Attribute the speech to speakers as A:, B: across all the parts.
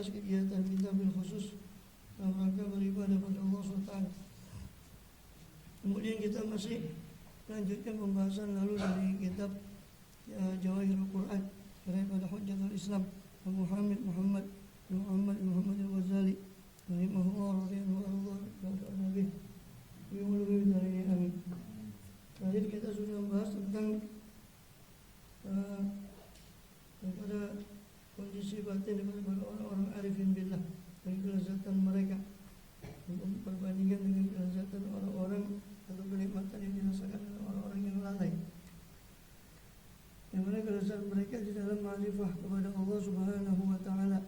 A: atas kegiatan kita bil khusus dalam rangka beribadah kepada Allah SWT. Kemudian kita masih lanjutkan pembahasan lalu dari kitab Jawahirul Quran daripada Hujjatul Islam Muhammad Al-Ghazali rahimahullah radhiyallahu anhu. Amin. Tadi kita sudah membahas tentang daripada kondisi batin daripada orang-orang arifin billah dan kelezatan mereka berbandingkan dengan kelezatan orang-orang atau kenikmatan yang dirasakan oleh orang-orang yang lalai. Yang mana kelezatan mereka di dalam ma'rifah kepada Allah Subhanahu wa taala.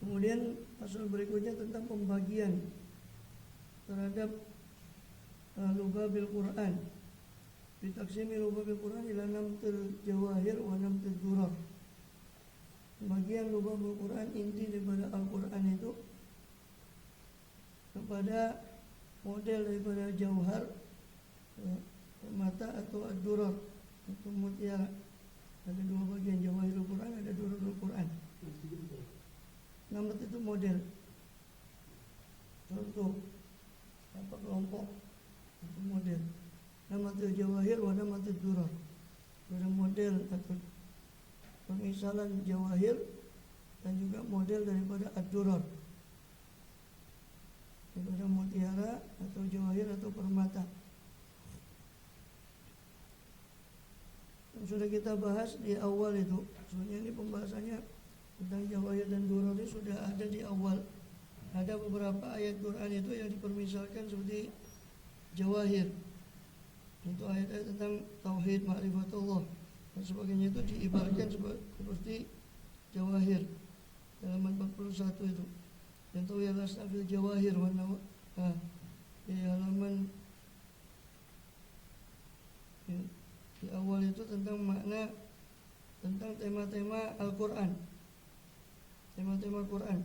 A: Kemudian pasal berikutnya tentang pembagian terhadap lubabil Quran. Ditaksimi lubabil Quran ila 6 jawahir wa 6 durar. Bagian lubabil Quran inti daripada Al-Quran itu kepada model daripada jauhar, permata atau ad-durar atau mutiara. Ada dua bagian, jawahirul Quran, ada durarul Quran. Nama itu model. Contoh apa kelompok itu model. Nama itu jawahir, wa nama itu durar. Ada model atau pemisalan jawahir dan juga model daripada ad-durar. Daripada mutiara atau jawahir atau permata. Yang sudah kita bahas di awal itu. Sebenarnya ini pembahasannya tentang jawahir dan durar ini sudah ada di awal. Ada beberapa ayat Quran itu yang dipermisalkan seperti jawahir. Itu ayat-ayat tentang tauhid, ma'rifatullah dan sebagainya itu diibaratkan seperti jawahir dalam 41 itu. Contoh ya lasnafil jawahir di halaman di awal itu tentang makna, tentang tema-tema Al-Quran, tema-tema Quran.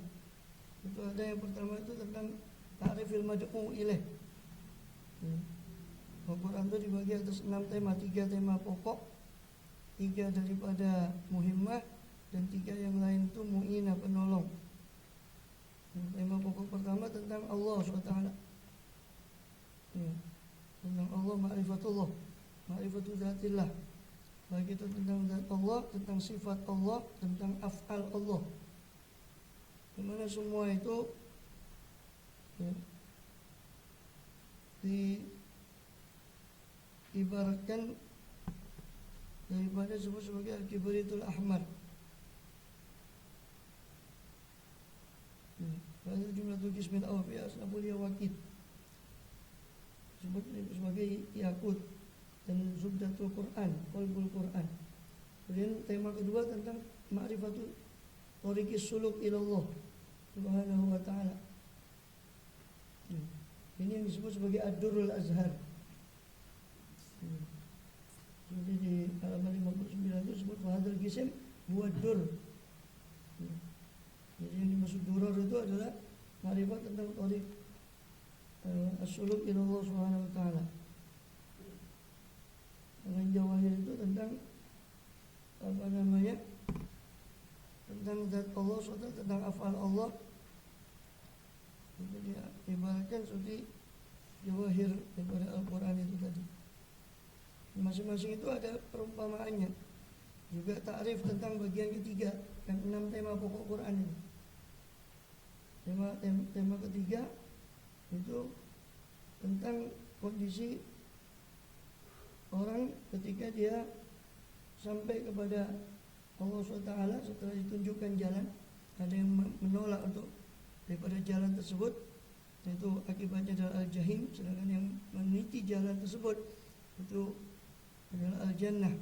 A: Itu ada yang pertama itu tentang ta'rifil mad'u ilaih. Al-Quran itu dibagi atas 6 tema, 3 tema pokok, 3 daripada muhimmah, dan 3 yang lain itu mu'inah, penolong. Tema pokok pertama tentang Allah SWT, tentang Allah, ma'rifatullah, ma'rifatu zatillah, baik itu tentang zat Allah, tentang sifat Allah, tentang af'al Allah, dimana semua itu diibaratkan daripada disebut sebagai al-kibritul ahmar. Ada jumlatul qismil awal fi asnabul yawakid, disebut sebagai yakut dan zubdatul Quran, qalbul Quran. Kemudian tema kedua tentang ma'rifatul thariqis suluk ilallah subhanahu wa ta'ala. Ini yang disebut sebagai ad-durrul azhar. Jadi di halaman 59 itu disebut fahadul qisim huwa dur. Jadi yang dimaksud durar itu adalah ma'rifat tentang thariq as-suluk ilallah subhanahu wa ta'ala. Dengan jawahir itu tentang tentang zat Allah, tentang af'al Allah. Jadi ibaratkan seperti jawahir daripada Al-Quran itu tadi. Masing-masing itu ada perumpamaannya. Juga ta'rif tentang bagian ketiga dan 6 tema pokok Quran ini. Tema ketiga itu tentang kondisi orang ketika dia sampai kepada Allah SWT setelah ditunjukkan jalan. Ada yang menolak untuk daripada jalan tersebut, itu akibatnya adalah al-jahim. Sedangkan yang meniti jalan tersebut itu adalah al-jannah.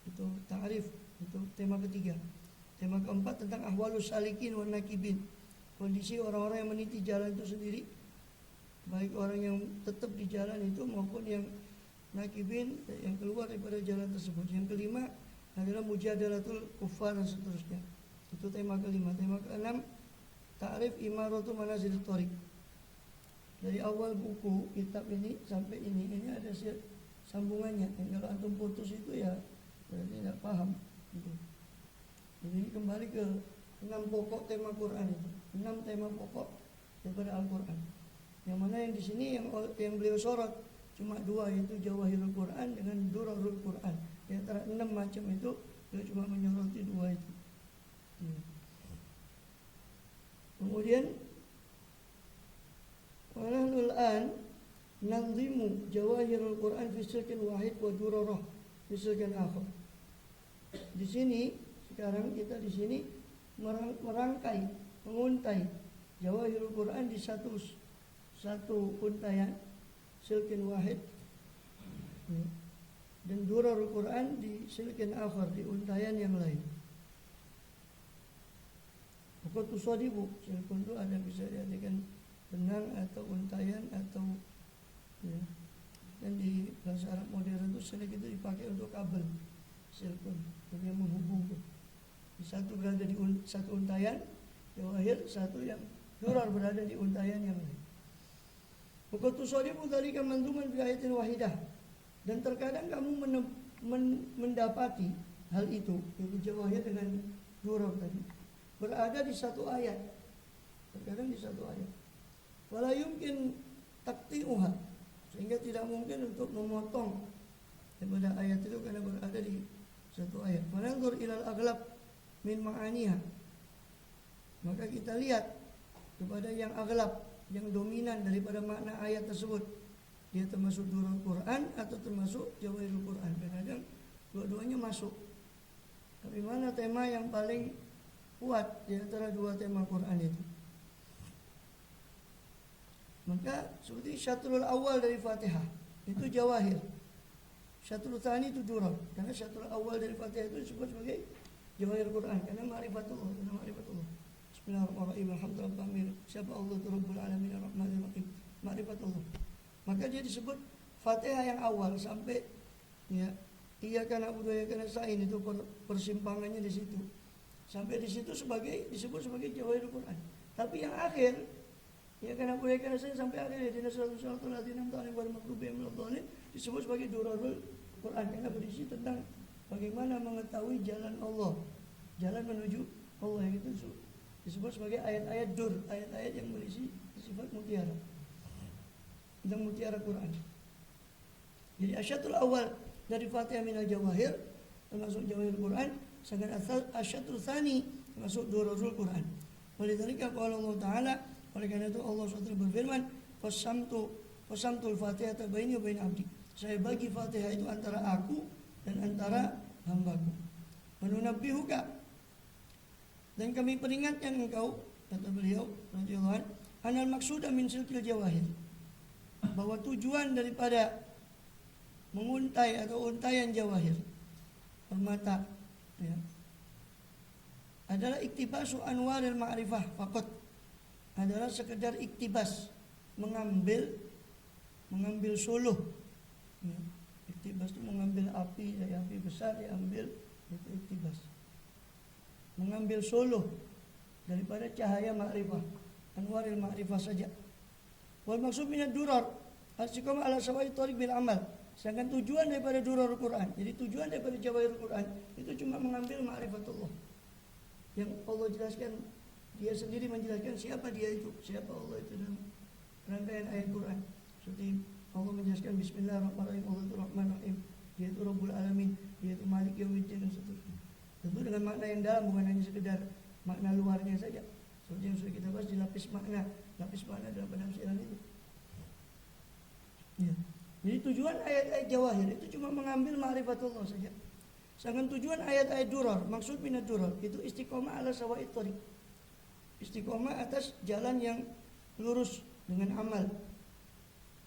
A: Itu ta'rif, itu tema ketiga. Tema keempat tentang ahwalus salikin wa nakibin, kondisi orang-orang yang meniti jalan itu sendiri, baik orang yang tetap di jalan itu maupun yang nakibin, yang keluar daripada jalan tersebut. Yang kelima adalah mujadalatul kuffar dan seterusnya. Itu tema kelima. Tema keenam ta'rif imaratu manazilut thariq. Dari awal buku kitab ini sampai ini ada sambungannya. Kalau antum putus itu ya berarti tidak paham gitu. Jadi kembali ke 6 pokok tema Quran itu, 6 tema pokok daripada Al-Quran. Yang mana yang di sini yang beliau sorot cuma 2, yaitu Jawahirul Quran dengan Durarul Quran. Di antara 6 macam itu beliau cuma menyoroti 2 itu. Kemudian walahlul an nanzimu Jawahirul Quran fi silkin wahid wa durarah fi silkin akhar. Di sini sekarang kita di sini merangkai, menguntai Jawahirul Quran di satu untayan silkin wahid, dan Durarul Quran di silkin akhar, di untayan yang lain. Pokok tusadibu, silkun itu ada bisa diartikan benang atau untayan atau ya. Dan di bahasa Arab modern itu silik itu dipakai untuk kabel silkun, yang menghubungkan. Satu berada di satu untayan jawahir, satu yang durar berada di untayan yang lain. Pokok tusadibu dzalika manzuman fi ayatin wahidah. Dan terkadang kamu mendapati hal itu, yaitu jawahir dengan durar tadi, berada di satu ayat. Terkadang di satu ayat. Wala yumkin taqti'uha, sehingga tidak mungkin untuk memotong daripada ayat itu karena berada di satu ayat. Mananzur ilal aghlab min ma'aniha, maka kita lihat kepada yang aghlab, yang dominan daripada makna ayat tersebut. Dia termasuk Durarul Quran atau termasuk Jawahirul Quran. Kadang dua-duanya masuk. Tapi mana tema yang paling kuat di antara 2 tema Quran itu? Maka seperti syatrul awal dari Fatihah itu jawahir, syatrul tsani itu durar. Karena syatrul awal dari Fatihah itu disebut sebagai jawahir Quran karena ma'rifatullah, Bismillahirrahmanirrahim. Alhamdulillah, siapa Allah itu Rabbul Alamin Ar-Rahmanir Rahim, ma'rifatullah. Maka dia disebut Fatihah yang awal sampai ya iyyaka na'budu wa iyyaka nasta'in, itu persimpangannya di situ. Sampai di situ disebut sebagai jawahir Quran. Tapi yang akhir ya karena boleh karena saya sampai akhir di suratul ladzina amta'alim wal maghdubi alaihim waladdallin disebut sebagai Durarul Quran karena berisi tentang bagaimana mengetahui jalan Allah, jalan menuju Allah, yang itu disebut sebagai ayat-ayat dur, ayat-ayat yang berisi sifat mutiara tentang mutiara Quran. Jadi asyatul awal dari Fatihah minal jawahir termasuk jawahir Quran, sedangkan asyatul tsani termasuk Durarul Quran. Oleh dzalika qala Allah Ta'ala, oleh karena itu Allah SWT berfirman, Fasamtul Fatihah baini wa bain abdi. Saya bagi Fatihah itu antara aku dan antara hambaku. Menunabbihuka, dan kami peringatkan engkau, kata beliau radhiyallahu anhu, anal maqsuda min silkil jawahir, bahwa tujuan daripada menguntai atau untayan jawahir permata ya, adalah iktibasu anwaril ma'rifah faqat, adalah sekedar iktibas, mengambil suluh ya. Iktibas itu mengambil api dari api besar diambil, itu iktibas, mengambil suluh daripada cahaya ma'rifah, anwaril ma'rifah saja. Wal maksud minad durar al-istiqamah ala sawa'i thariq bil amal. Sedangkan tujuan daripada Durarul Quran, jadi tujuan daripada Jawahirul Quran itu cuma mengambil ma'rifatullah. Yang Allah jelaskan, dia sendiri menjelaskan siapa dia itu, siapa Allah itu dalam rangkaian ayat Quran. Seperti Allah menjelaskan Bismillahirrahmanirrahim, Allah itu Rahman Rahim, dia itu Rabbul Alamin, dia itu Malik Yaumiddin dan seterusnya. Tentu dengan makna yang dalam, bukan hanya sekedar makna luarnya saja. Seperti yang sudah kita bahas di lapis makna dalam penafsiran itu. Ya. Jadi tujuan ayat-ayat jawahir itu cuma mengambil ma'rifatullah saja. Sedangkan tujuan ayat-ayat durar, maksud minat durar itu istiqomah ala sawa'id thariq. Istiqomah atas jalan yang lurus dengan amal.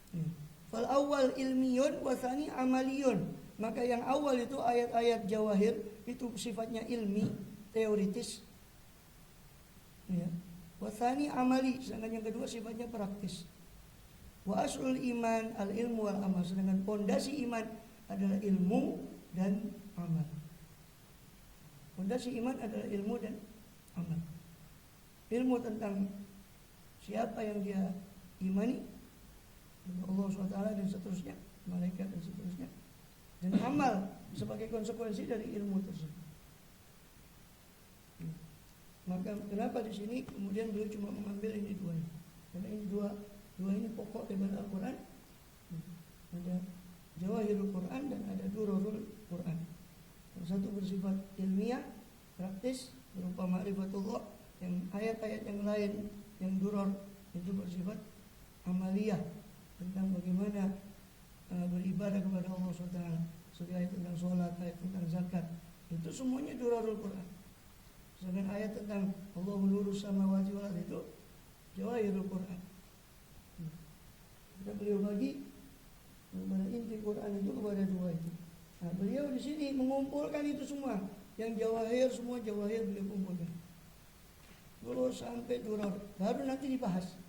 A: Ya. Fal awal ilmiyun wa tsani amaliyun. Maka yang awal itu ayat-ayat jawahir itu sifatnya ilmi, teoritis. Ya. Wa tsani amali, sedangkan yang kedua sifatnya praktis. Wa aslul iman al-ilmu wal amal, sedangkan pondasi iman adalah ilmu dan amal. Pondasi iman adalah ilmu dan amal. Ilmu tentang siapa yang dia imani, Allah SWT dan seterusnya, malaikat dan seterusnya, dan amal sebagai konsekuensi dari ilmu tersebut. Maka kenapa di sini kemudian beliau cuma mengambil ini dua ini? Karena ini dua ini pokok daripada Al-Quran. Ada Jawahirul Quran dan ada Durarul Quran. Yang satu bersifat ilmiah, praktis, berupa ma'rifatullah. Yang ayat-ayat yang lain, yang durar, itu bersifat amaliyah, tentang bagaimana beribadah kepada Allah SWT. Seperti ayat tentang sholat, ayat tentang zakat, itu semuanya durarul Quran. Sedangkan ayat tentang Allahu nurus samawati wal ardi itu Jawahirul Quran. Kita beliau bagi kepada inti Quran itu kepada dua itu. Nah, beliau di sini mengumpulkan itu semua, yang jawahir, semua jawahir beliau kumpulkan. Terus sampai durar, baru nanti dibahas.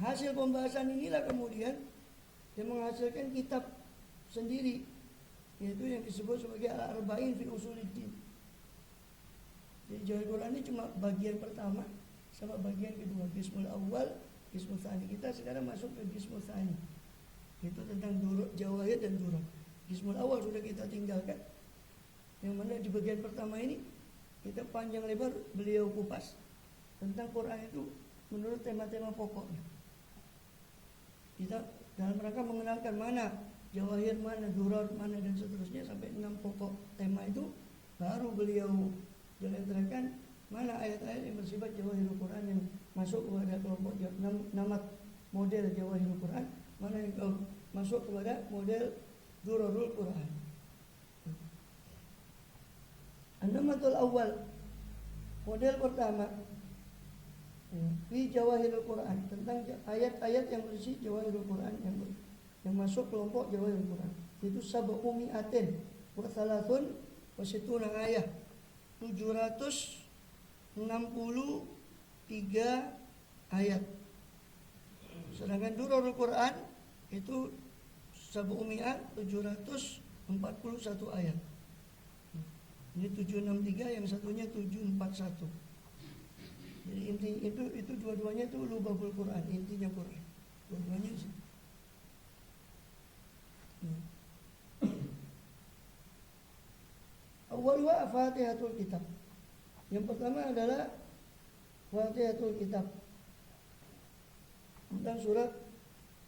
A: Hasil pembahasan inilah kemudian yang menghasilkan kitab sendiri, yaitu yang disebut sebagai Al-Arba'in fi Usuluddin. Jadi Jawahirul Quran ini cuma bagian pertama sama bagian kedua, Qismul Awal, Qismul Tsani. Kita sekarang masuk ke Qismul Tsani. Itu tentang jawahir dan durar. Qismul Awal sudah kita tinggalkan. Yang mana di bagian pertama ini kita panjang lebar beliau kupas tentang Quran itu menurut tema-tema pokoknya. Kita dalam rangka mengenalkan mana jawahir, mana durar, mana dan seterusnya sampai 6 pokok tema itu, baru beliau jelaskan mana ayat-ayat yang bersifat Jawahirul Quran yang masuk kepada kelompok namat model Jawahirul Quran, mana yang masuk kepada model Durarul Quran. An-namatul awal, model pertama fi Jawahirul Quran, tentang ayat-ayat yang berisi Jawahirul Quran yang masuk kelompok Jawahirul Quran. Itu sab'u mi'atin wa thalathun wa situna ayat, 763 ayat. Sedangkan Durarul Quran itu sab'u mi'at 741 ayat. Ini 763, yang satunya 741. Jadi inti itu dua-duanya itu lubabul Quran, intinya Quran. Dua-duanya sih. Awalnya Fatihatul Kitab. Yang pertama adalah Fatihatul Kitab, tentang surat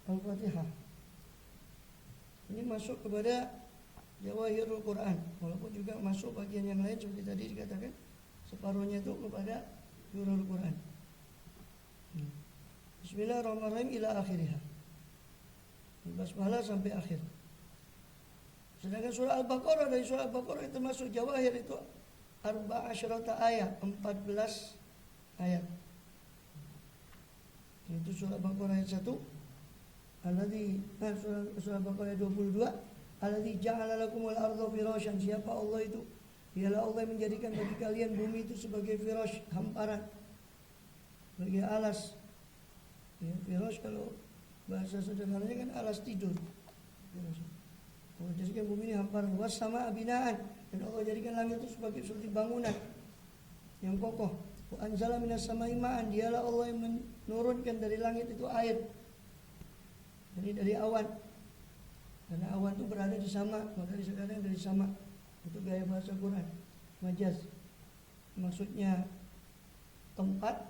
A: Al-Fatihah. Ini masuk kepada Jawahirul Quran, walaupun juga masuk bagian yang lain seperti tadi dikatakan separuhnya itu kepada Durarul Quran. Bismillahirrahmanirrahim ila akhirih. Basmalah sampai akhir. Sedangkan surah Al-Baqarah, dari surah Al-Baqarah itu termasuk jawahir itu 14 ayat, 14 ayat. Itu surah Al-Baqarah ayat 1. Surah Al-Baqarah 22. Alladzi ja'ala lakumul arda firasyan. Siapa Allah itu? Dialah Allah yang menjadikan bagi kalian bumi itu sebagai firash, hamparan, sebagai alas. Ya, firash kalau bahasa sederhananya kan alas tidur. Allah jadikan bumi ini hamparan. Was sama binaan, dan Allah jadikan langit itu sebagai seperti bangunan yang kokoh. Wa anzala minas samai ma'an. Dialah Allah yang menurunkan dari langit itu air. Jadi dari awan. Karena awan itu berada di sama, maka disebutkan dari sama. Itu gaya bahasa Quran. Majaz, maksudnya tempat.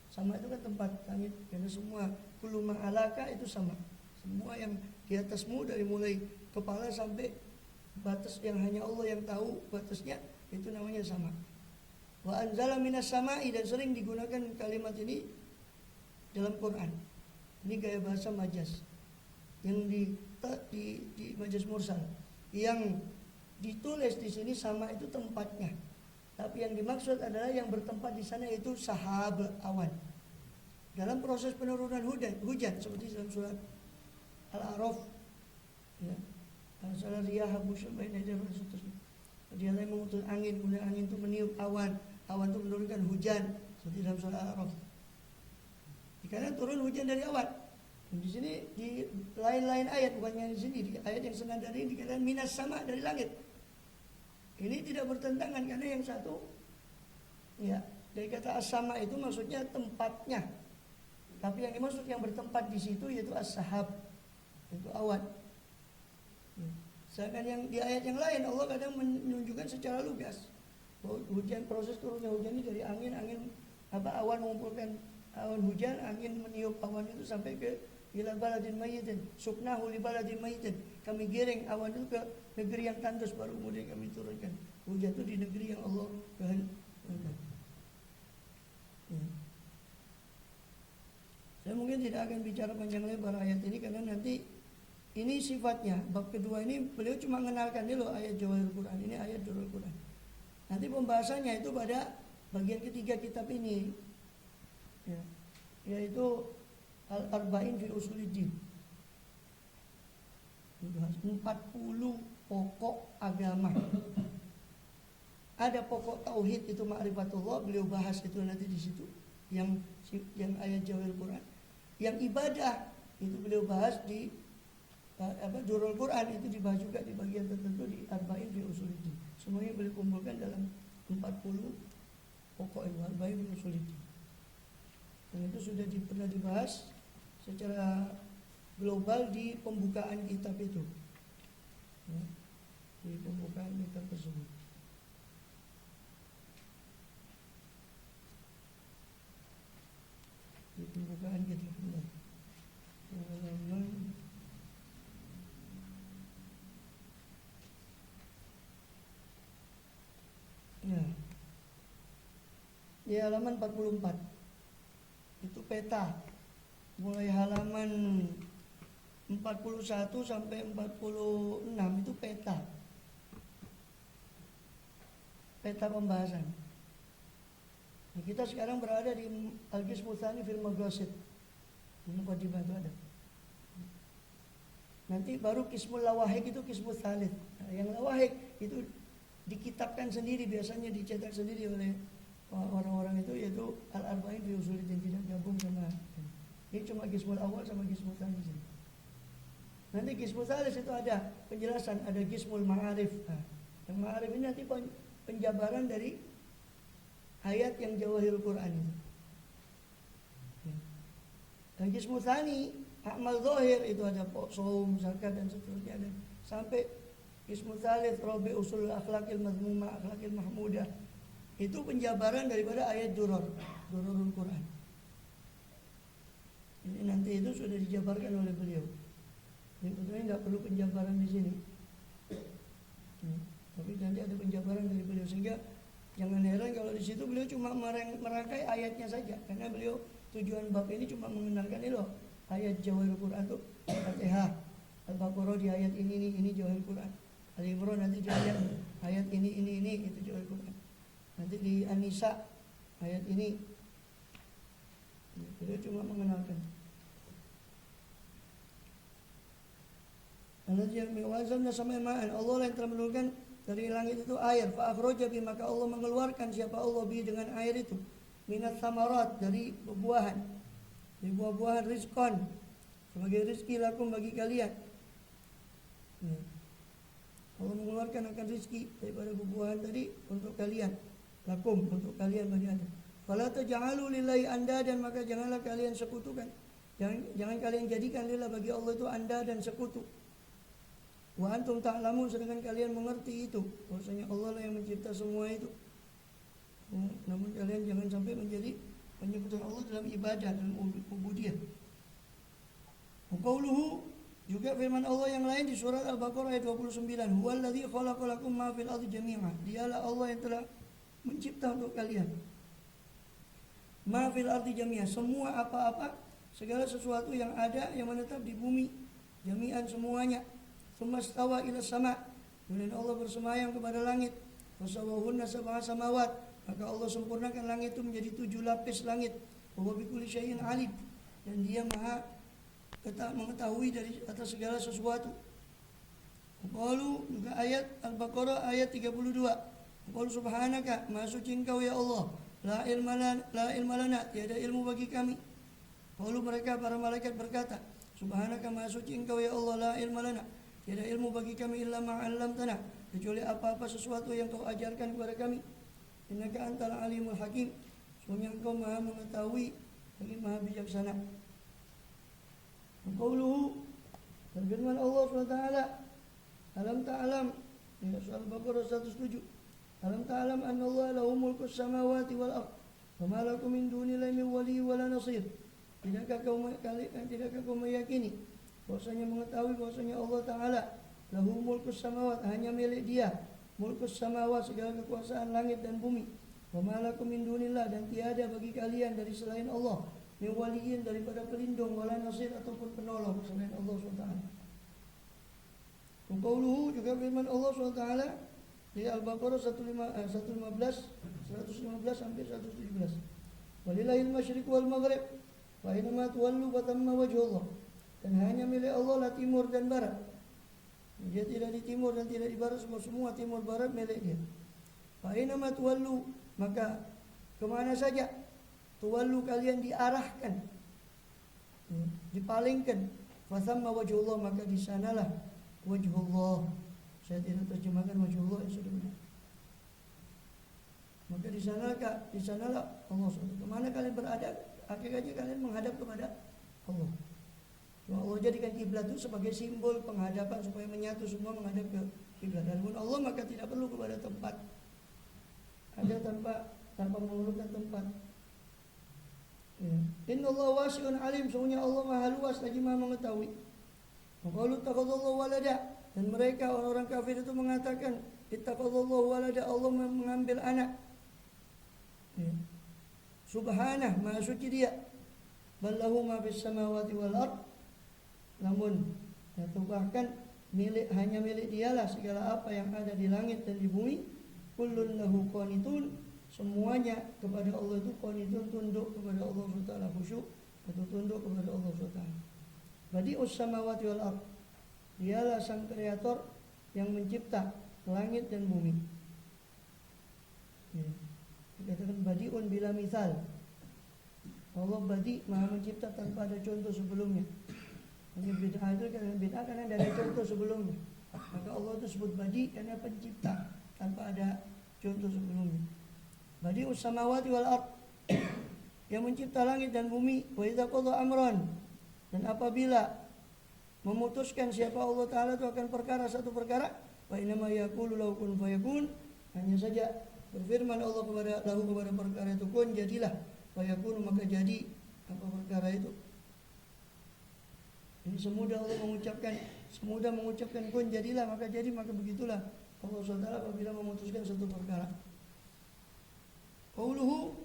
A: Sama itu kan tempat langit. Karena semua kullu ma'alaka itu sama. Semua yang di atasmu dari mulai kepala sampai batas yang hanya Allah yang tahu batasnya, itu namanya sama. Wa anzala minas sama'i, dan sering digunakan kalimat ini dalam Quran. Ini gaya bahasa majaz. Yang di majaz mursal. Yang ditulis di sini sama itu tempatnya. Tapi yang dimaksud adalah yang bertempat di sana yaitu sahab, awan. Dalam proses penurunan hujan seperti dalam surat Al-A'raf, ya. Al-Salah riyah habusyum baina dan seterusnya. Dia yang mengutus angin, kemudian angin itu meniup awan, awan itu menurunkan hujan seperti dalam surat Al-A'raf. Dikarenakan turun hujan dari awan. Dan di sini di lain-lain ayat, bukannya di sini, di ayat yang senada ini dikatakan minas sama, dari langit. Ini tidak bertentangan, karena yang satu, ya, dari kata as-sama itu maksudnya tempatnya. Tapi yang dimaksud yang bertempat di situ yaitu as-sahab, itu awan. Sedangkan yang di ayat yang lain Allah kadang menunjukkan secara lugas Hujan, proses turunnya hujan ini dari angin awan mengumpulkan awan hujan, angin meniup awan itu sampai ke ila baladin mayyitin, suknahu li baladin mayyitin. Kami giring awan itu ke negeri yang tandus, baru kemudian kami turunkan hujan itu di negeri yang Allah kehendaki. Ya. Saya mungkin tidak akan bicara panjang lebar ayat ini karena nanti ini sifatnya. Bab kedua ini beliau cuma mengenalkan dulu ayat Jawahirul Quran. Ini ayat Jawahirul Quran. Nanti pembahasannya itu pada bagian ketiga kitab ini, ya, yaitu Al-Arba'in fi Usuluddin. 40 pokok agama. Ada pokok tauhid itu ma'rifatullah, beliau bahas itu nanti di situ. Yang ayat Jawahirul Quran. Yang ibadah itu beliau bahas di Jurul Quran, itu dibahas juga di bagian tertentu di Arba'in fi Usuluddin. Semuanya beliau kumpulkan dalam 40 pokok ilmu Arba'in fi Usuluddin. Dan itu sudah pernah dibahas secara global di pembukaan kitab itu, ya, di pembukaan kitab tersebut. Di pembukaan kitab itu. Ya. Di halaman 44 itu peta, mulai halaman 41 sampai 46 itu peta pembahasan. Nah, kita sekarang berada di Al-Qismu Tsani fil Maghasid. Ini mukadimah itu ada. Nanti baru Qismul Lawahik itu Qismul Tsalits. Nah, yang Lawahik itu dikitabkan sendiri, biasanya dicetak sendiri oleh orang-orang itu, yaitu Al-Arba'in fi Usuluddin, tidak gabung sama. Ini cuma Qismul Awal sama Qismul Tsani. Nanti Qismul Tsalits itu ada penjelasan, ada Qismul Ma'arif. Nah, yang Ma'arif ini nanti penjabaran dari ayat yang Jawahirul Quran itu. Dan Qismul Tsani, A'mal Zahir itu ada shaum, zakat dan seterusnya, dan sampai Qismul Tsalits, Rabi Usul Akhlaqil Mazmumah, Akhlaqil Mahmudah. Itu penjabaran daripada ayat Durarul Quran. Ini nanti itu sudah dijabarkan oleh beliau. Jadi sebetulnya tidak perlu penjabaran di sini. Tapi nanti ada penjabaran dari beliau, sehingga jangan heran kalau di situ beliau cuma merangkai ayatnya saja, karena beliau tujuan bab ini cuma mengenalkan ini loh, ayat Jawahirul Quran itu Al-Fatihah, Al-Baqarah di ayat ini Jawahirul Quran, Al-Imran nanti di ayat ini itu Jawahirul Quran, nanti di An-Nisa ayat ini. Beliau cuma mengenalkan. Allah sama ma'an, Allah yang telah menurunkan dari langit itu air, fa akhraja bi, maka Allah mengeluarkan siapa Allah bi dengan air itu, minat samarat, dari buah-buahan, dari buah-buahan, rizqan, sebagai rezeki lakum bagi kalian. Allah mengeluarkan akan rezeki daripada buah-buahan tadi untuk kalian, lakum, untuk kalian bagi anda. Fala taj'alu lillahi andadan, maka janganlah kalian sekutukan, jangan kalian jadikan lillah bagi Allah itu anda dan sekutu. Wa antum ta'lamun, sedangkan kalian mengerti itu, bahwasanya Allah lah yang mencipta semua itu. Namun kalian jangan sampai menjadi penyekutuan Allah dalam ibadah dan ubudiyah. Qauluhu, juga firman Allah yang lain di surat Al-Baqarah ayat 29, huwallazi khalaqalakum ma fil ardi jami'an, dialah Allah yang telah mencipta untuk kalian ma fil ardi jami'an, semua apa-apa, segala sesuatu yang ada yang menetap di bumi, jami'an semuanya. Sumastawa ila sama, kemudian Allah bersemayam kepada langit. Wasawahunna sab'a samawat, maka Allah sempurnakan langit itu menjadi 7 lapis langit. Wa bikulli syai'in alim, dan dia maha mengetahui dari atas segala sesuatu. Qalu, juga ayat Al-Baqarah ayat 32. Qalu subhanaka, maha suci Engkau ya Allah, la ilma lana, tiada ilmu bagi kami. Qalu, mereka para malaikat berkata, subhanaka, maha suci Engkau ya Allah, la ilma lana, tiada ilmu bagi kami illa ma'allamtana, kecuali apa-apa sesuatu yang Kau ajarkan kepada kami. Innaka antal alimul hakim, sungguh Engkau maha mengetahui lagi maha bijaksana. Qauluhu, firman Allah SWT, alam ta'alam, ya, surah Al-Baqarah 107, Alam ta'lam anna Allah lahu mulkus samawati wal ard. Wa ma lakum min dunillahi min wali wala nasir. Tidakkah kau meyakini bahwasanya mengetahui bahwasanya Allah Ta'ala lahu mulkus samawat, hanya milik dia mulkus samawat, segala kekuasaan langit dan bumi. Wa ma lakum min dunillah, dan tiada bagi kalian dari selain Allah min waliyin, daripada pelindung, wala nasir, ataupun penolong selain Allah SWT. Qauluhu, juga firman Allah SWT di Al-Baqarah 115 sampai 117. Walillahil masyriq wal maghrib fa inma tuwallu fatamma wajhullah. Dan hanya milik Allah lah timur dan barat. Dia tidak di timur dan tidak di barat, semua timur barat milik dia. Fa inma tuwallu, maka kemana saja tuwallu kalian diarahkan, dipalingkan, fatamma wajhullah, maka di sanalah wajhullah. Saya tidak terjemahkan wajhullah, yang sudah benar. Maka di sanalah Allah SWT. Kemana kalian berada, hakikatnya kalian menghadap kepada Allah. Cuma Allah jadikan kiblat itu sebagai simbol penghadapan supaya menyatu semua menghadap ke kiblat. Adapun Allah maka tidak perlu kepada tempat. Ada tanpa memerlukan tempat. Ya. Innallaha wasi'un alim, sesungguhnya Allah Maha luas lagi Maha mengetahui. Qalu takhadallahu walada, dan mereka orang-orang kafir itu mengatakan ittakhadallahu walada, Allah mengambil anak. Ya. Subhanah, Maha suci dia. Ballahu ma fis samawati wal ard. Namun atau bahkan hanya milik dialah segala apa yang ada di langit dan di bumi. Kullun lahu qanitun, semuanya kepada Allah itu qanitun, tunduk kepada Allah SWT, khusyuk atau tunduk kepada Allah SWT. Badi'us samawati wal ard, dialah sang kreator yang mencipta langit dan bumi. Ya. Dikatakan badi'un bila misal. Allah badi, Maha mencipta tanpa ada contoh sebelumnya. Ini bid'ah itu bid'ah karena tidak ada contoh sebelumnya. Maka Allah itu sebut badi karena pencipta tanpa ada contoh sebelumnya. Badi'us samawati wal ard, yang mencipta langit dan bumi. Wa idza qada amran, dan apabila memutuskan siapa Allah Ta'ala itu akan satu perkara, wa inama yaqulu lahu kun fayakun, hanya saja berfirman Allah kepada perkara itu, kun, jadilah, fayakun, maka jadi apa perkara itu. Ini semudah mengucapkan kun, jadilah, maka jadi, maka begitulah Allah SWT apabila memutuskan satu perkara. Qauluhu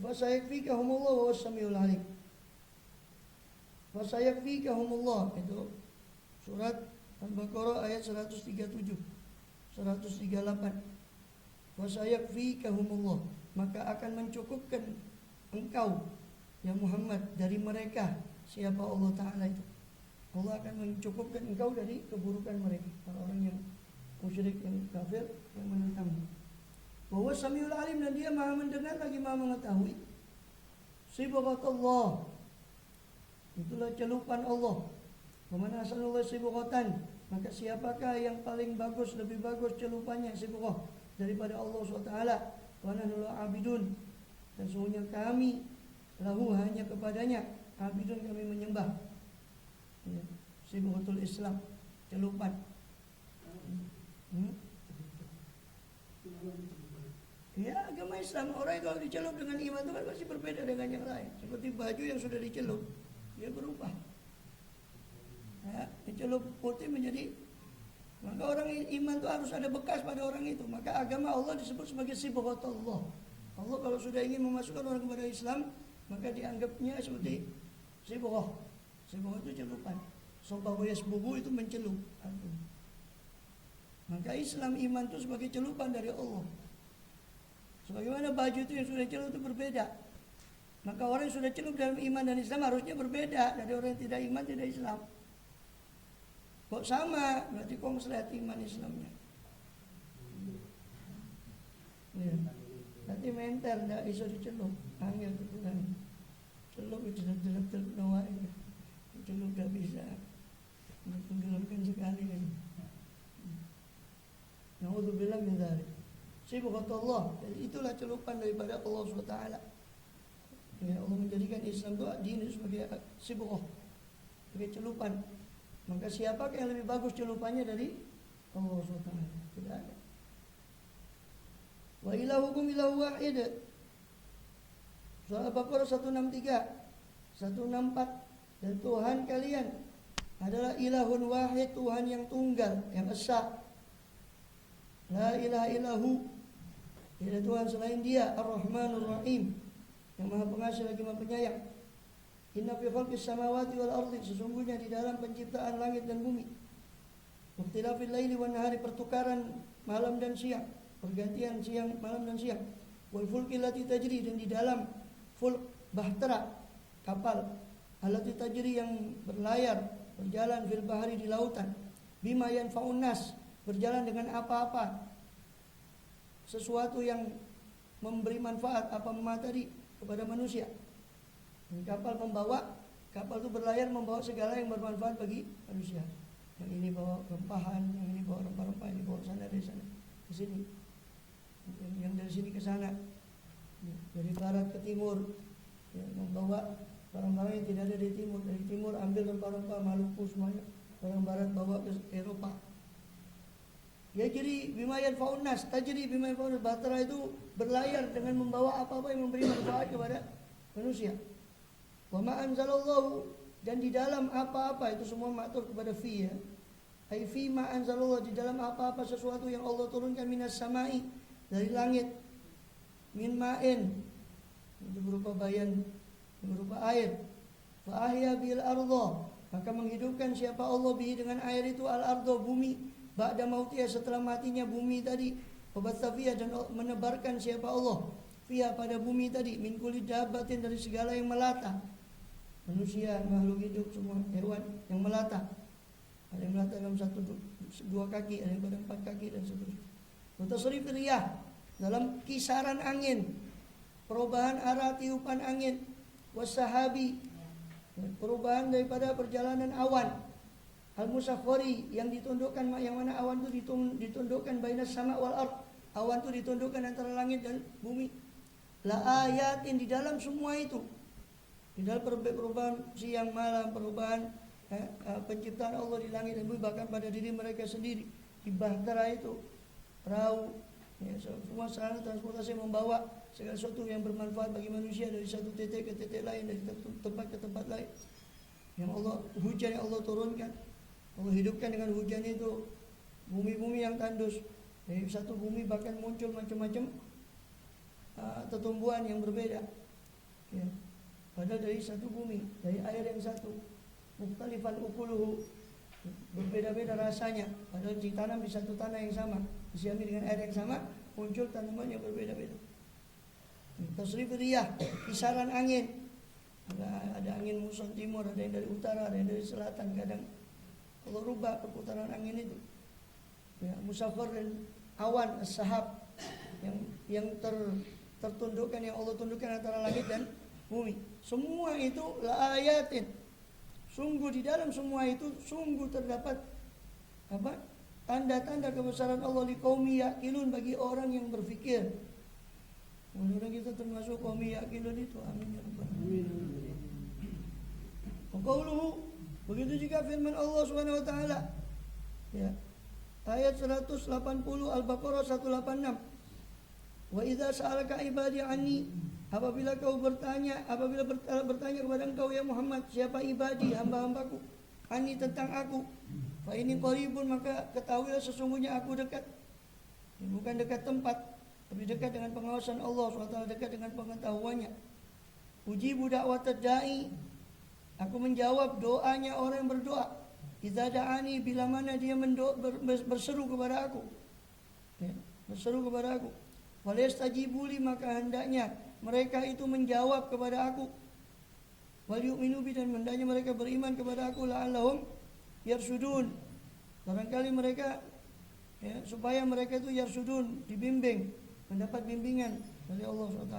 A: fasayakfikahumullah wa was-samiul alim. Fasayakfikahumullah, itu surat Al-Baqarah ayat 137, 138. Fasayakfikahumullah, maka akan mencukupkan engkau ya Muhammad dari mereka. Siapa Allah Ta'ala itu? Allah akan mencukupkan engkau dari keburukan mereka, orang-orang yang musyrik, yang kafir, yang menentangmu. Bahwa Samiul Alim, dan dia Maha mendengar lagi Maha mengetahui. Sibghatullah, itulah celupan Allah. Wa man ahsanullah sibghatan, maka siapakah yang paling bagus, lebih bagus celupannya, sibghah, daripada Allah SWT. Wa nahnu abidun, dan sesungguhnya kami lahu, hanya kepadanya, abidun, kami menyembah. Ya, sibghatul Islam, celupan. Ya, agama Islam, orang kalau dicelup dengan iman itu kan pasti berbeda dengan yang lain. Seperti baju yang sudah dicelup, dia berubah. Ya, dicelup putih menjadi, maka orang iman itu harus ada bekas pada orang itu. Maka agama Allah disebut sebagai sibghatullah. Allah kalau sudah ingin memasukkan orang kepada Islam, maka dianggapnya seperti sibghah. Sibghah itu celupan. Sobahu yasbubu itu mencelup. Maka Islam, iman itu sebagai celupan dari Allah. Sebagaimana baju itu yang sudah celup itu berbeda. Maka orang yang sudah celup dalam iman dan Islam harusnya berbeda dari orang yang tidak iman, tidak Islam. Kok sama? Berarti konslet iman Islamnya. Ya. Nanti menter, tidak bisa dicelup. Angin kekurang. Celup itu tidak terkenal. Celup tidak bisa. Tenggelamkan sekali. Na'udzubillah min dzalik. Sibghatullah, itulah celupan daripada Allah SWT. Ya, Allah menjadikan Islam itu din itu sebagai sibghah, sebagai celupan. Maka siapakah yang lebih bagus celupannya dari Allah SWT? Tidak ada. Wa ilahukum ilahu wahid. Surah Al-Baqarah 163, 164. Dan Tuhan kalian adalah ilahun wahid, Tuhan yang tunggal, yang esa. La ilaha illahu, tidak ada Tuhan selain Dia. Ar-Rahmanur Rahim, yang Maha Pengasih lagi Maha Penyayang. Inna fi khalqis samawati wal ardi, sesungguhnya di dalam penciptaan langit dan bumi. Ikhtilafil laili wan nahari, pertukaran malam dan siang, pergantian siang, malam dan siang. Wal fulki allati tajri, dan di dalam fulk, bahtera, kapal, allati tajri, yang berlayar, berjalan fil bahari, di lautan. Bima yanfa'un nas, berjalan dengan apa-apa, sesuatu yang memberi manfaat, apa tadi, kepada manusia. Dan kapal itu berlayar membawa segala yang bermanfaat bagi manusia. Yang ini bawa rempahan, yang ini bawa rempah-rempah, ini bawa sana dari sana ke sini, yang dari sini ke sana, dari barat ke timur, ya, membawa barang-barang yang tidak ada di timur. Dari timur ambil rempah-rempah, Maluku semuanya, orang barat bawa ke Eropa. Ya, jadi bimayan faunas, tajri bimayan faunas, bahtera itu berlayar dengan membawa apa-apa yang memberi manfaat kepada manusia. Wa ma anzalallahu, dan di dalam apa-apa, itu semua matur kepada fi, ya. Ai fi ma anzalallahu, di dalam apa-apa sesuatu yang Allah turunkan, minas samai, dari langit, min ma'in, itu berupa bayan, berupa air. Fa ahya bil ardh, maka menghidupkan siapa Allah bihi, dengan air itu, al ardh, bumi, ba'da mautiyah, setelah matinya bumi tadi. Wabatha fiha, dan menebarkan siapa Allah fiha, pada bumi tadi, min kulli dabbatin, dari segala yang melata, manusia, makhluk hidup, semua hewan yang melata. Ada yang melata dalam dua kaki, ada yang pada 4 kaki, dan seterusnya. Mutasrif riyah, dalam kisaran angin, perubahan arah tiupan angin. Wasahabi, perubahan daripada perjalanan awan. Al-musakhkhari, yang ditundukkan, yang mana awan itu ditundukkan bainas sama wal ard, awan itu ditundukkan antara langit dan bumi. La ayatin, di dalam semua itu, di dalam perubahan siang malam, perubahan penciptaan Allah di langit dan bumi, bahkan pada diri mereka sendiri, di bahtera itu, perahu, ya, semua sarana transportasi membawa segala sesuatu yang bermanfaat bagi manusia dari satu titik ke titik lain, dari tempat ke tempat lain. Yang Allah, hujan yang Allah turunkan, Allah hidupkan dengan hujan itu bumi-bumi yang tandus. Dari satu bumi bahkan muncul macam-macam tumbuhan yang berbeda, ya. Padahal dari satu bumi, dari air yang satu. Mukhtalifan ukuluhu, berbeda-beda rasanya. Padahal ditanam di satu tanah yang sama, disiami dengan air yang sama, muncul tanaman yang berbeda-beda. Tasrif riyah, kisaran angin. Ada angin muson timur, ada yang dari utara, ada yang dari selatan. Kadang Allah rubah perputaran angin itu, ya. Musakhkhar, dan awan, as-sahab, yang tertundukkan, yang Allah tundukkan antara langit dan bumi. Semua itu la ayatin, sungguh di dalam semua itu sungguh terdapat tanda-tanda kebesaran Allah, liqaumi yaqilun, bagi orang yang berfikir. Mudah-mudahan kita termasuk qaumi yaqilun itu. Amin ya rabbal alamin. Qauluhu, begitu juga firman Allah Subhanahu wa taala, ya. Ayat 180 Al-Baqarah 186. Wa idza sa'alaka ibadi anni, apabila bertanya kepada engkau ya Muhammad, siapa ibadi, hamba-hambaku, anni, tentang aku, fa ini qaribun, maka ketahuilah sesungguhnya aku dekat. Bukan dekat tempat, tapi dekat dengan pengawasan Allah SWT, dekat dengan pengetahuannya. Ujibu da'watad da'i, aku menjawab doanya orang yang berdoa. Idza da'ani, bila mana dia berseru kepada aku, ya, berseru kepada aku. Walastajibu li, maka hendaknya mereka itu menjawab kepada aku. Wal yu'minu bi, dan hendaknya mereka beriman kepada aku. La'allahum yarsudun, barangkali mereka, ya, supaya mereka itu yarsudun, dibimbing, mendapat bimbingan dari Allah SWT,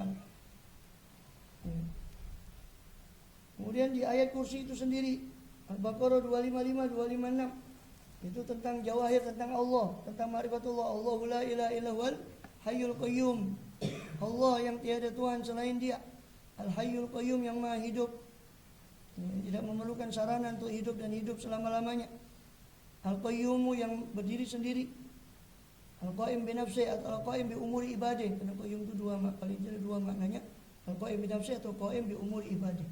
A: ya. Kemudian di ayat kursi itu sendiri, Al-Baqarah 255, 256, itu tentang jawahir, tentang Allah, tentang ma'rifatullah. Allahu la ilaha illa huwal hayyul qayyum, Allah yang tiada Tuhan selain Dia. Al-Hayyul Qayyum, yang maha hidup, tidak memerlukan sarana untuk hidup dan hidup selama-lamanya. Al-Qayyumu, yang berdiri sendiri. Al-Qaim bi nafsi atau Al-Qaim bi umuri ibadih. Karena qayyum itu paling tidak dua maknanya. Al-Qaim bi nafsi atau Qaim bi umuri ibadih.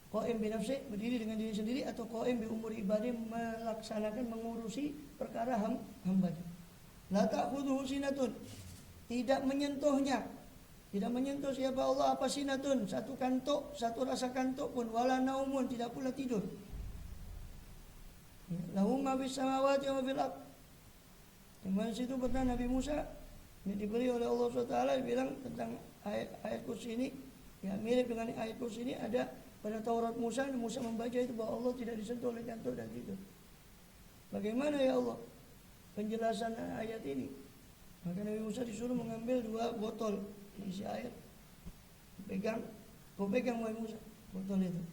A: Qaim bi nafsi berdiri dengan diri sendiri atau Qaim bi umuri ibadih melaksanakan mengurusi perkara hambanya. La ta'khudhuhu sinatun, tidak menyentuhnya. Tidak menyentuh siapa Allah apa sinatun, satu kantuk, satu rasa kantuk pun, wala naumun, tidak pula tidur. Lahu ma fis samawati wa fil ardh. Di mana situ pernah Nabi Musa yang diberi oleh Allah SWT bilang tentang ayat kursi ini, ya mirip dengan ayat kursi ini ada pada Taurat Musa membaca itu bahwa Allah tidak disentuh oleh kantuk dan tidur. Bagaimana ya Allah penjelasan ayat ini? Maka Nabi Musa disuruh mengambil 2 botol isi air. Kau pegang wahai Musa botol itu.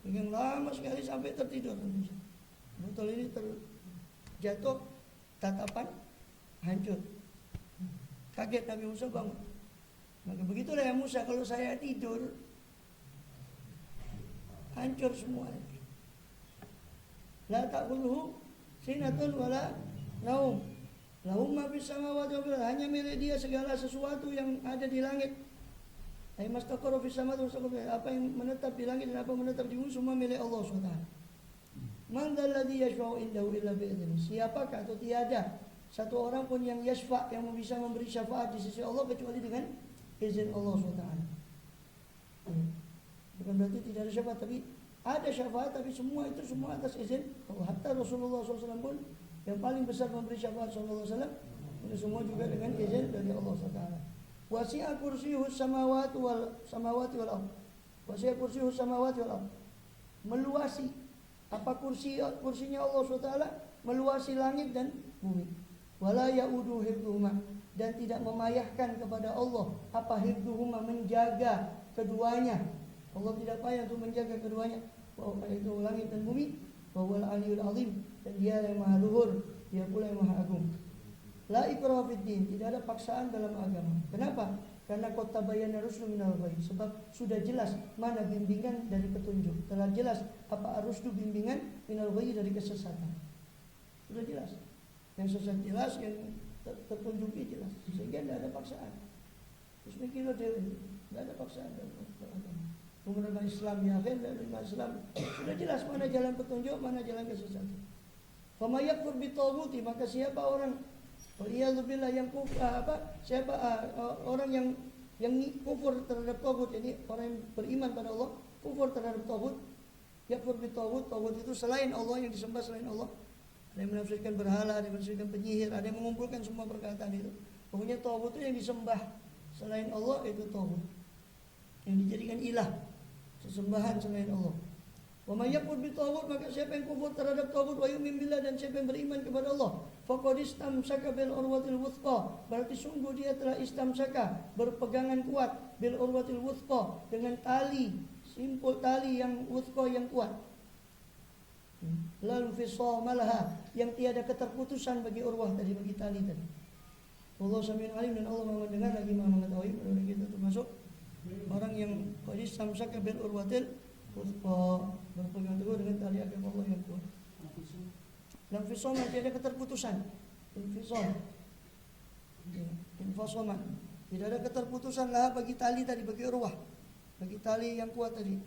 A: Pegang lama sekali sampai tertidur Musa. Botol ini terjatuh, tatapan hancur. Kaget Nabi Musa bangun. Maka begitulah ya Musa, kalau saya tidur hancur semua. La ta'khudhuhu sinatun wala naum. Lahum ma fis samawati wal ardh, hanya milik dia segala sesuatu yang ada di langit. Ai mastaqarra fis samawati wal ardh, apa yang menetap di langit dan apa menetap di bumi semua milik Allah SWT. Man dzalladzi yashfa'u indahu illa bi'idznihi. Siapakah atau tiada satu orang pun yang yashfa' yang bisa memberi syafaat di sisi Allah kecuali dengan izin Allah SWT. Bukan berarti tidak ada syafaat, tapi ada syafaat, tapi semua itu semua atas izin Allah. Hatta Rasulullah SAW pun yang paling besar memberi syafaat sallallahu alaihi wasallam itu semua juga dengan izin dari Allah Subhanahu. Wasi'a kursiyyuhu samawati wal ardh. Wasi'a kursiyyuhu samawati wal ardh. Meluasi apa kursinya Allah Subhanahu meluasi langit dan bumi. Wala ya'udu hifdhuhuma, dan tidak memayahkan kepada Allah apa hifdhuhuma, menjaga keduanya. Allah tidak payah untuk menjaga keduanya, yaitu langit dan bumi. Wa huwal aliyyul azim, dan dia yang maha luhur, dia pula yang maha agung. La ikraha fid din, tidak ada paksaan dalam agama. Kenapa? Karena qad tabayyana rusdu minal ghayy, sebab sudah jelas mana bimbingan dari petunjuk. Telah jelas apa arusdu bimbingan minal ghayy dari kesesatan. Sudah jelas. Yang sesat jelas, yang tertunjuk jelas. Sehingga tidak ada paksaan. Terus mikirlah dia, tidak ada paksaan dalam agama. Menggunakan Islam ya akhir dan Islam sudah jelas mana jalan petunjuk, mana jalan kesesatan. Fama yakfur bitaghuti, maka siapa orang waliyadzubillah yang kufur orang yang kufur terhadap taghut, ini orang yang beriman pada Allah kufur terhadap taghut. Yakfur bitaghut, taghut itu selain Allah, yang disembah selain Allah. Ada yang menafsirkan berhala, ada yang menafsirkan penyihir, ada yang mengumpulkan semua perkataan itu. Pokoknya taghut itu yang disembah selain Allah, itu taghut, yang dijadikan ilah, sesembahan selain Allah. Wa may yakfur bitaghut, maka siapa yang kufur terhadap taghut wa yu'min billah, dan siapa yang beriman kepada Allah, faqad istamsaka bil urwatil wuthqa, berarti sungguh dia telah istamsaka, berpegangan kuat, bil urwatil wuthqa, dengan tali, simpul tali yang wuthqa, yang kuat. Lal fisama laha, yang tiada keterputusan bagi urwah tadi, bagi tali tadi. Allah Sami'un alim, dan Allah Maha mendengar lagi Maha mengetahui. Mudah-mudahan kita termasuk orang yang qadis samsaka bil urwatil wuthqa, berpegang teguh dengan tali agama Allah yang kuat. Lam fisam, tidak ada keterputusan. Infasoma, tidak ada keterputusan lah bagi tali tadi, bagi urwah, bagi tali yang kuat tadi.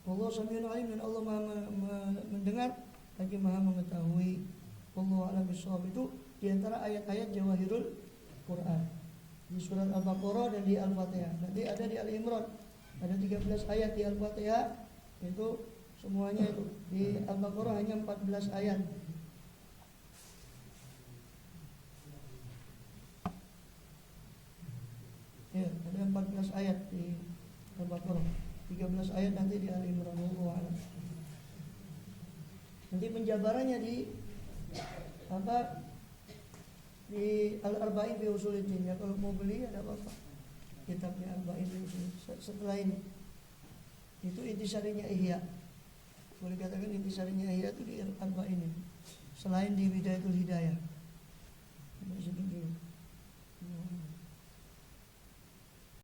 A: Allah Sami'un alim, dan Allah Maha mendengar lagi Maha mengetahui. Wallahu a'lam bishawab. Itu di antara ayat-ayat Jawahirul Quran di surat Al-Baqarah dan di Al-Fatihah. Nanti ada di Al-Imran, ada 13 ayat di Al-Fatihah, itu semuanya itu. Di Al-Baqarah hanya 14 ayat. Ya, ada 14 ayat di Al-Baqarah, 13 ayat nanti di Al-Imran. Wallahu a'lam. Nanti penjabarannya di di Al-Arba'in fi Usuluddin, ya kalau mau beli ada apa-apa kitabnya Al-Arba'in fi Usuluddin. Setelah ini itu intisarinya Ihya, boleh katakan intisarinya Ihya itu di Al-Arba'in ini, selain di Bidayatul Hidayah. Di situ juga